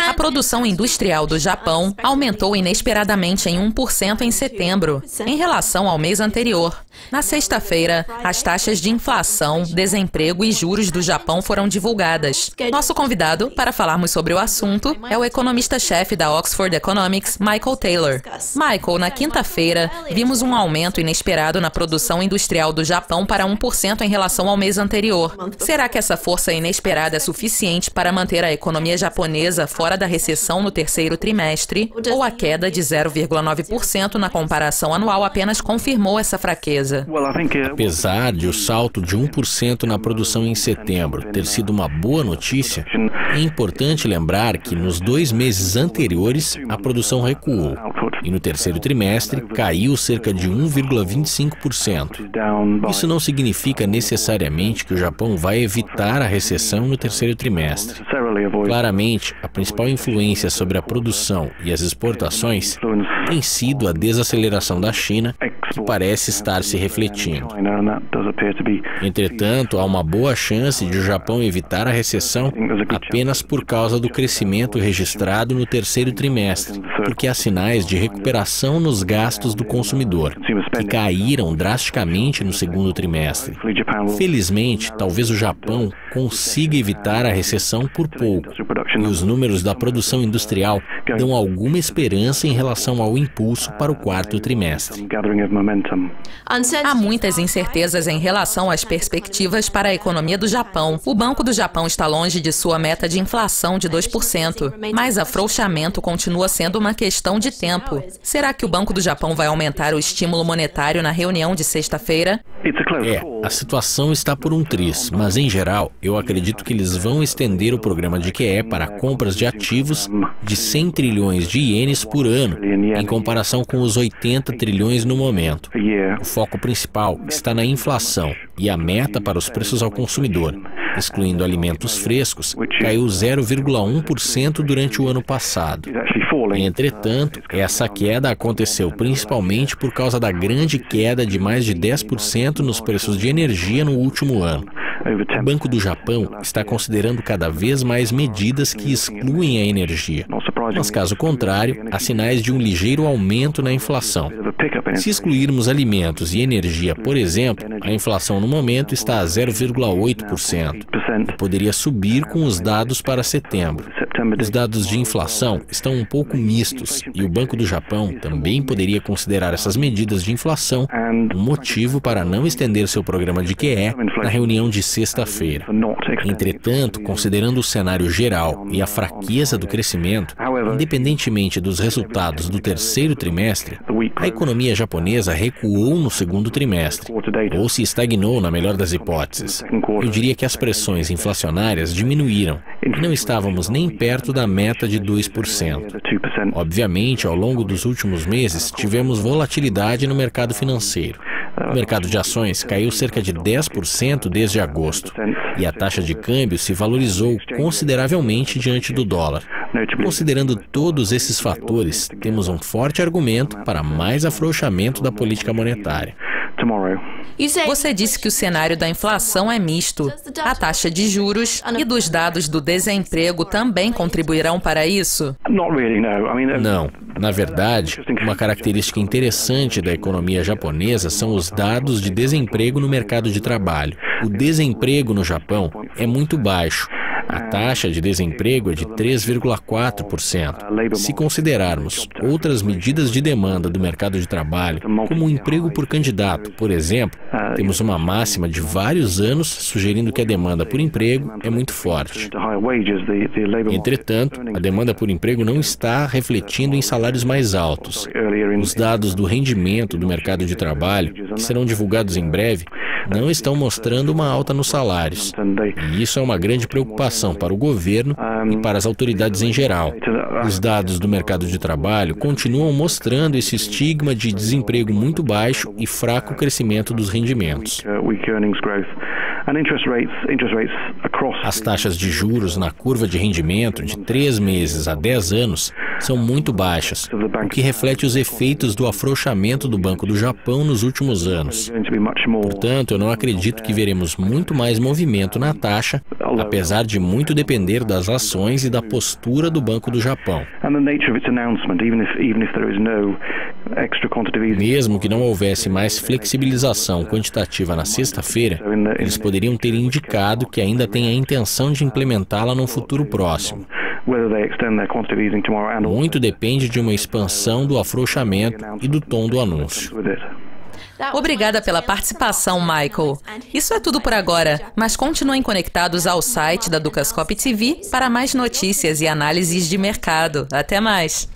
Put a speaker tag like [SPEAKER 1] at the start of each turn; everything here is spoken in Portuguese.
[SPEAKER 1] A produção industrial do Japão aumentou inesperadamente em 1% em setembro, em relação ao mês anterior. Na sexta-feira, as taxas de inflação, desemprego e juros do Japão foram divulgadas. Nosso convidado para falarmos sobre o assunto é o economista-chefe da Oxford Economics, Michael Taylor. Michael, na quinta-feira, vimos um aumento inesperado na produção industrial do Japão para 1% em relação ao mês anterior. Será que essa força inesperada é suficiente para manter a economia japonesa fora da recessão no terceiro trimestre, ou a queda de 0,9% na comparação anual apenas confirmou essa fraqueza?
[SPEAKER 2] Apesar de o salto de 1% na produção em setembro ter sido uma boa notícia, é importante lembrar que nos 2 meses anteriores a produção recuou e no terceiro trimestre caiu cerca de 1,25%. Isso não significa necessariamente que o Japão vai evitar a recessão no terceiro trimestre. Claramente, a principal influência sobre a produção e as exportações tem sido a desaceleração da China, que parece estar se refletindo. Entretanto, há uma boa chance de o Japão evitar a recessão apenas por causa do crescimento registrado no terceiro trimestre, porque há sinais de recuperação nos gastos do consumidor, que caíram drasticamente no segundo trimestre. Felizmente, talvez o Japão consiga evitar a recessão por pouco, e os números da produção industrial dão alguma esperança em relação ao impulso para o quarto trimestre.
[SPEAKER 1] Há muitas incertezas em relação às perspectivas para a economia do Japão. O Banco do Japão está longe de sua meta de inflação de 2%, mas afrouxamento continua sendo uma questão de tempo. Será que o Banco do Japão vai aumentar o estímulo monetário na reunião de sexta-feira?
[SPEAKER 2] A situação está por um triz, mas em geral, eu acredito que eles vão estender o programa de QE para compras de ativos de 100 trilhões de ienes por ano, em comparação com os 80 trilhões no momento. O foco principal está na inflação e a meta para os preços ao consumidor, excluindo alimentos frescos, caiu 0,1% durante o ano passado. Entretanto, essa queda aconteceu principalmente por causa da grande queda de mais de 10% nos preços de energia no último ano. O Banco do Japão está considerando cada vez mais medidas que excluem a energia. Mas, caso contrário, há sinais de um ligeiro aumento na inflação. Se excluirmos alimentos e energia, por exemplo, a inflação no momento está a 0,8%. E poderia subir com os dados para setembro. Os dados de inflação estão um pouco mistos e o Banco do Japão também poderia considerar essas medidas de inflação um motivo para não estender seu programa de QE na reunião de sexta-feira. Entretanto, considerando o cenário geral e a fraqueza do crescimento, independentemente dos resultados do terceiro trimestre, a economia japonesa recuou no segundo trimestre, ou se estagnou na melhor das hipóteses. Eu diria que as pressões inflacionárias diminuíram e não estávamos nem perto da meta de 2%. Obviamente, ao longo dos últimos meses, tivemos volatilidade no mercado financeiro. O mercado de ações caiu cerca de 10% desde agosto e a taxa de câmbio se valorizou consideravelmente diante do dólar. Considerando todos esses fatores, temos um forte argumento para mais afrouxamento da política monetária.
[SPEAKER 1] Você disse que o cenário da inflação é misto. A taxa de juros e dos dados do desemprego também contribuirão para isso?
[SPEAKER 2] Não. Na verdade, uma característica interessante da economia japonesa são os dados de desemprego no mercado de trabalho. O desemprego no Japão é muito baixo. A taxa de desemprego é de 3,4%. Se considerarmos outras medidas de demanda do mercado de trabalho, como o emprego por candidato, por exemplo, temos uma máxima de vários anos sugerindo que a demanda por emprego é muito forte. Entretanto, a demanda por emprego não está refletindo em salários mais altos. Os dados do rendimento do mercado de trabalho, que serão divulgados em breve, não estão mostrando uma alta nos salários. E isso é uma grande preocupação para o governo e para as autoridades em geral. Os dados do mercado de trabalho continuam mostrando esse estigma de desemprego muito baixo e fraco crescimento dos rendimentos. As taxas de juros na curva de rendimento de 3 meses a 10 anos são muito baixas, o que reflete os efeitos do afrouxamento do Banco do Japão nos últimos anos. Portanto, eu não acredito que veremos muito mais movimento na taxa, apesar de muito depender das ações e da postura do Banco do Japão. Mesmo que não houvesse mais flexibilização quantitativa na sexta-feira, eles poderiam ter indicado que ainda têm a intenção de implementá-la no futuro próximo. Muito depende de uma expansão do afrouxamento e do tom do anúncio.
[SPEAKER 1] Obrigada pela participação, Michael. Isso é tudo por agora, mas continuem conectados ao site da Dukascop TV para mais notícias e análises de mercado. Até mais!